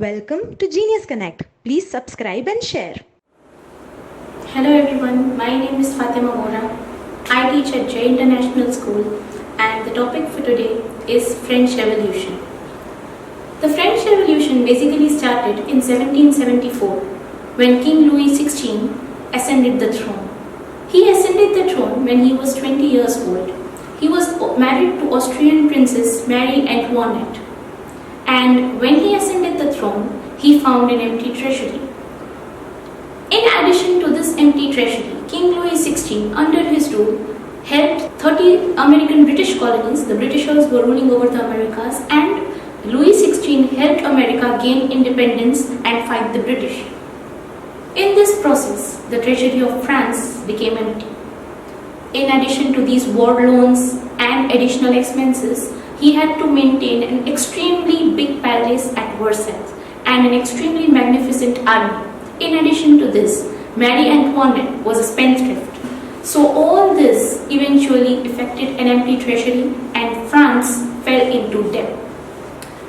Welcome to Genius Connect. Please subscribe and share. Hello everyone, my name is Fatema Vora. I teach at J International School and the topic for today is French Revolution. The French Revolution basically started in 1774 when King Louis XVI ascended the throne. He ascended the throne when he was 20 years old. He was married to Austrian Princess Marie Antoinette. And when he ascended the throne, he found an empty treasury. In addition to this empty treasury, King Louis XVI, under his rule, held 30 American British colonies. The Britishers were ruling over the Americas, and Louis XVI helped America gain independence and fight the British. In this process, the treasury of France became empty. In addition to these war loans and additional expenses, he had to maintain an extremely big palace at Versailles and an extremely magnificent army. In addition to this, Marie Antoinette was a spendthrift. So all this eventually affected an empty treasury and France fell into debt.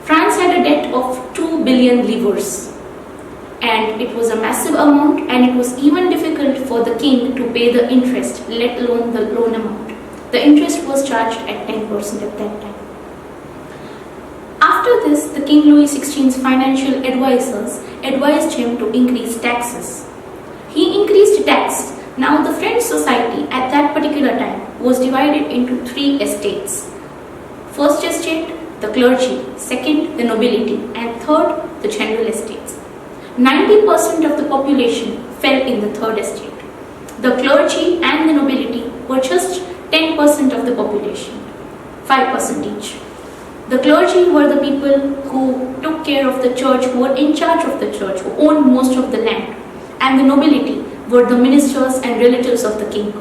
France had a debt of 2 billion livres. And it was a massive amount, and it was even difficult for the king to pay the interest, let alone the loan amount. The interest was charged at 10% at that time. After this, the King Louis XVI's financial advisors advised him to increase taxes. He increased tax. Now the French society at that particular time was divided into 3 estates. First estate, the clergy, second, the nobility, and third, the general estates. 90% of the population fell in the third estate. The clergy and the nobility were just 10% of the population, 5% each. The clergy were the people who took care of the church, who were in charge of the church, who owned most of the land. And the nobility were the ministers and relatives of the king.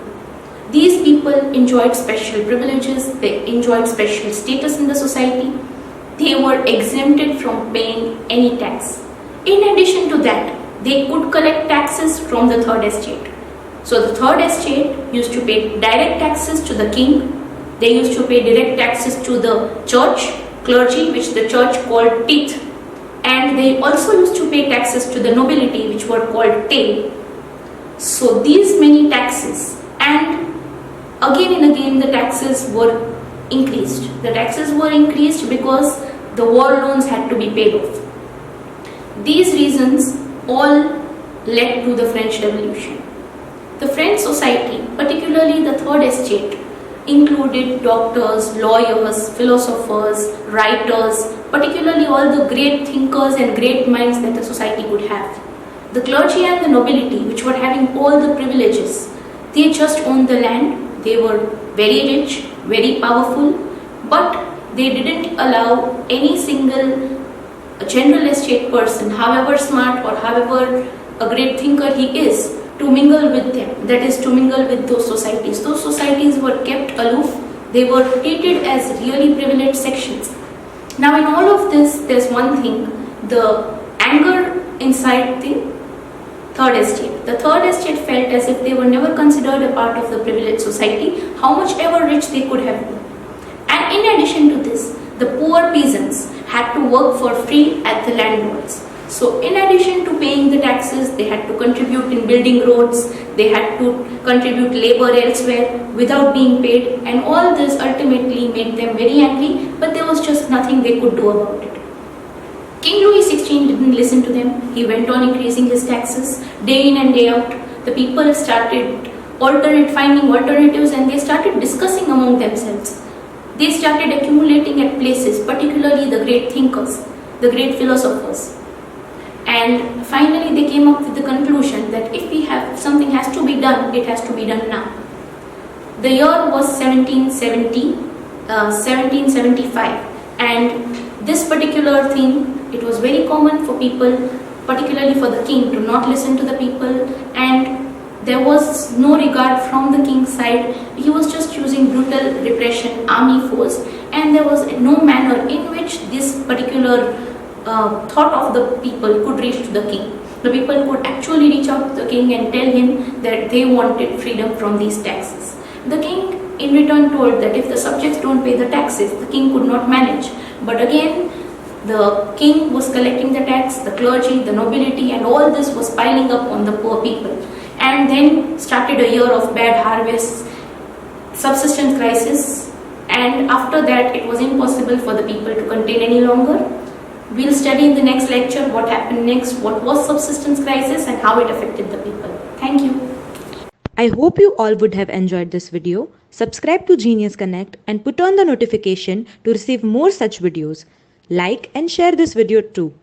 These people enjoyed special privileges, they enjoyed special status in the society. They were exempted from paying any tax. In addition to that, they could collect taxes from the third estate. So the third estate used to pay direct taxes to the king. They used to pay direct taxes to the church, clergy, which the church called teeth. And they also used to pay taxes to the nobility, which were called taille. So these many taxes, and again and again the taxes were increased. The taxes were increased because the war loans had to be paid off. These reasons all led to the French Revolution. The French society, particularly the third estate, included doctors, lawyers, philosophers, writers, particularly all the great thinkers and great minds that the society could have. The clergy and the nobility, which were having all the privileges, they just owned the land. They were very rich, very powerful, but they didn't allow any single general estate person, however smart or however a great thinker he is, to mingle with them, that is to mingle with those societies. Those societies were kept aloof. They were treated as really privileged sections. Now in all of this, there's one thing, the anger inside the third estate. The third estate felt as if they were never considered a part of the privileged society, how much ever rich they could have been. And in addition to this, the poor peasants had to work for free at the landlords. So in addition to paying the taxes, they had to contribute in building roads, they had to contribute labor elsewhere without being paid, and all this ultimately made them very angry, but there was just nothing they could do about it. King Louis XVI didn't listen to them. He went on increasing his taxes day in and day out. The people started finding alternatives, and they started discussing among themselves. They started accumulating at places, particularly the great thinkers, the great philosophers. And finally they came up with the conclusion that if something has to be done, it has to be done now. The year was 1775, and this particular thing, it was very common for people, particularly for the king, to not listen to the people, and there was no regard from the king's side. He was just using brutal repression, army force, and there was no manner in which this particular thought of the people could reach to the king. The people could actually reach out to the king and tell him that they wanted freedom from these taxes. The king in return told that if the subjects don't pay the taxes, the king could not manage. But again, The king was collecting the tax, the clergy, the nobility, and all this was piling up on the poor people. And then started a year of bad harvests, subsistence crisis, and after that it was impossible for the people to contain any longer. We'll study in the next lecture what happened next, what was subsistence crisis and how it affected the people. Thank you. I hope you all would have enjoyed this video. Subscribe to Genius Connect and put on the notification to receive more such videos. Like and share this video too.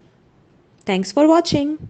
Thanks for watching.